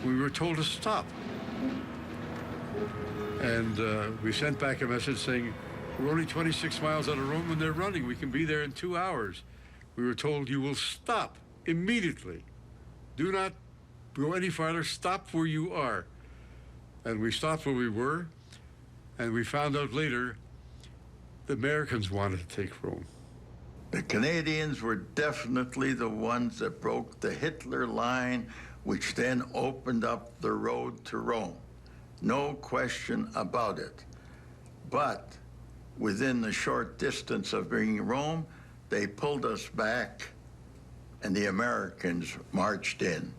we were told to stop. And we sent back a message saying, we're only 26 miles out of Rome and they're running. We can be there in 2 hours. We were told you will stop immediately. Do not go any farther. Stop where you are. And we stopped where we were. And we found out later the Americans wanted to take Rome. The Canadians were definitely the ones that broke the Hitler line, which then opened up the road to Rome. No question about it. But within the short distance of being Rome, they pulled us back and the Americans marched in.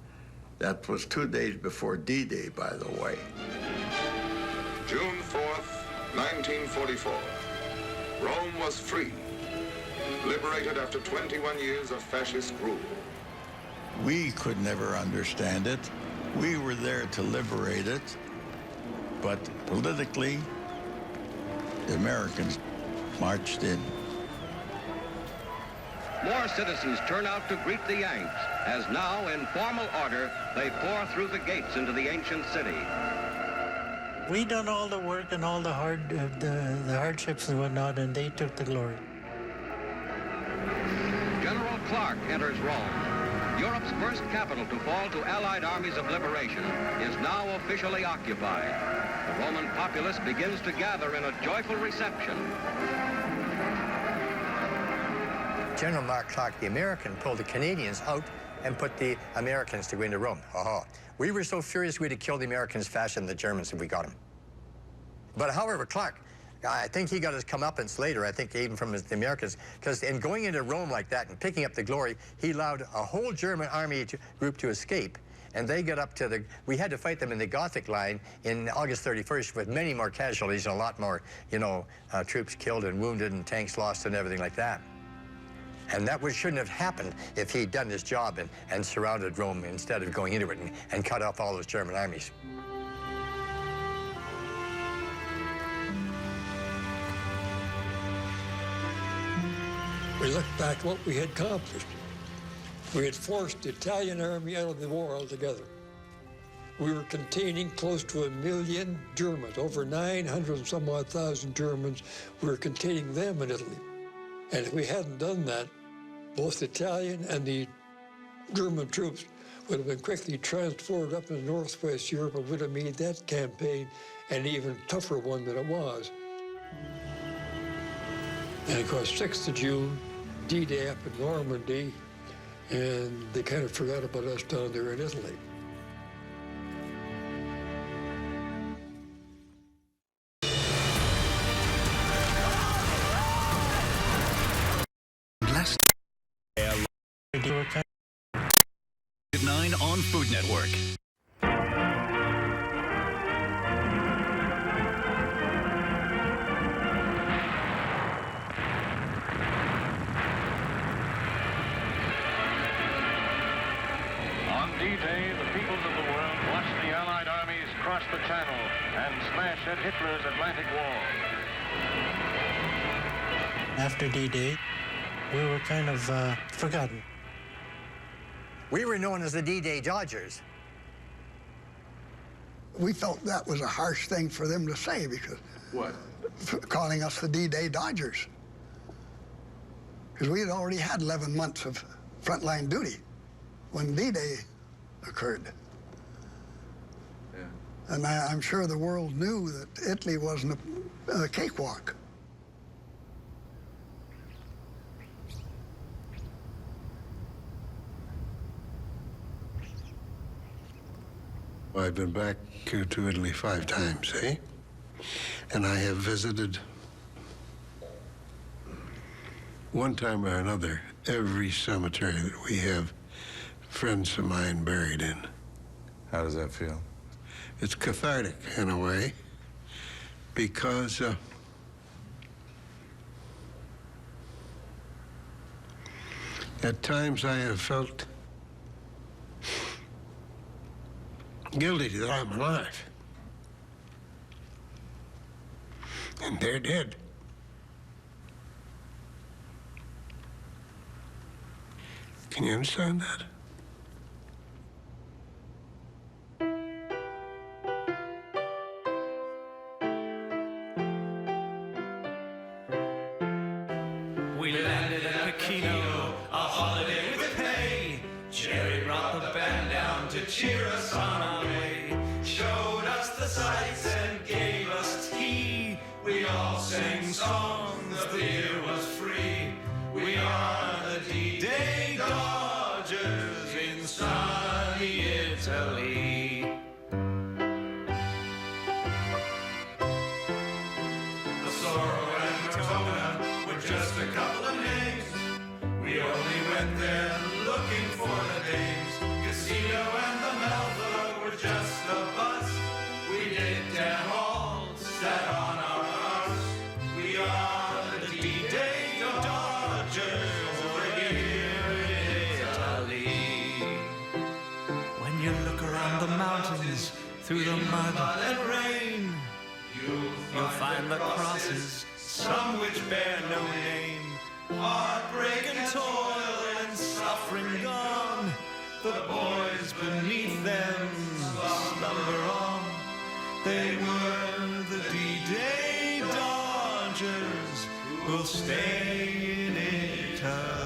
That was 2 days before D-Day, by the way. June 4th, 1944. Rome was free, liberated after 21 years of fascist rule. We could never understand it. We were there to liberate it. But politically, the Americans marched in. More citizens turn out to greet the Yanks, as now, in formal order, they pour through the gates into the ancient city. We done all the work and all the hardships and whatnot, and they took the glory. General Clark enters Rome. Europe's first capital to fall to Allied armies of liberation is now officially occupied. The Roman populace begins to gather in a joyful reception. General Mark Clark, the American, pulled the Canadians out and put the Americans to go into Rome. We were so furious we'd have killed the Americans faster than the Germans if we got them. But however, Clark, I think he got his comeuppance later, I think even from the Americans, because in going into Rome like that and picking up the glory, he allowed a whole German army group to escape. And they got up to we had to fight them in the Gothic line in August 31st with many more casualties and a lot more, troops killed and wounded and tanks lost and everything like that. And that shouldn't have happened if he'd done his job and surrounded Rome instead of going into it and cut off all those German armies. We looked back at what we had accomplished. We had forced the Italian army out of the war altogether. We were containing close to 1 million Germans, over 900 and some odd thousand Germans. We were containing them in Italy. And if we hadn't done that, both the Italian and the German troops would have been quickly transported up into northwest Europe and would have made that campaign an even tougher one than it was. And of course, 6th of June, D-Day up in Normandy, and they kind of forgot about us down there in Italy. At 9 on Food Network. On D-Day, the peoples of the world watched the Allied armies cross the Channel and smash at Hitler's Atlantic Wall. After D-Day, we were kind of forgotten. We were known as the D-Day Dodgers. We felt that was a harsh thing for them to say because... What? Calling us the D-Day Dodgers. Because we had already had 11 months of frontline duty when D-Day occurred. Yeah. And I'm sure the world knew that Italy wasn't a cakewalk. I've been back to Italy 5 times, eh? And I have visited, one time or another, every cemetery that we have friends of mine buried in. How does that feel? It's cathartic in a way, because at times I have felt guilty that I'm alive. And they're dead. Can you understand that? cheer us on our way, showed us the sights and gave us tea. We all sang songs, the beer was free. We are the D-Day Dodgers in sunny Italy. Sorrow and Crotona were just a couple of names. We only went there looking for the dames. Casino and the Melva were just a bus. We did damn all, sat on our arse. We are the D-Day Dodgers over here in Italy. When you look around the mountains through the mud and rain, you'll find the crosses, some which bear no name. Heartbreak and toil and suffering gone, the boys beneath them slumber on. They were the D-Day Dodgers who'll stay in Italy.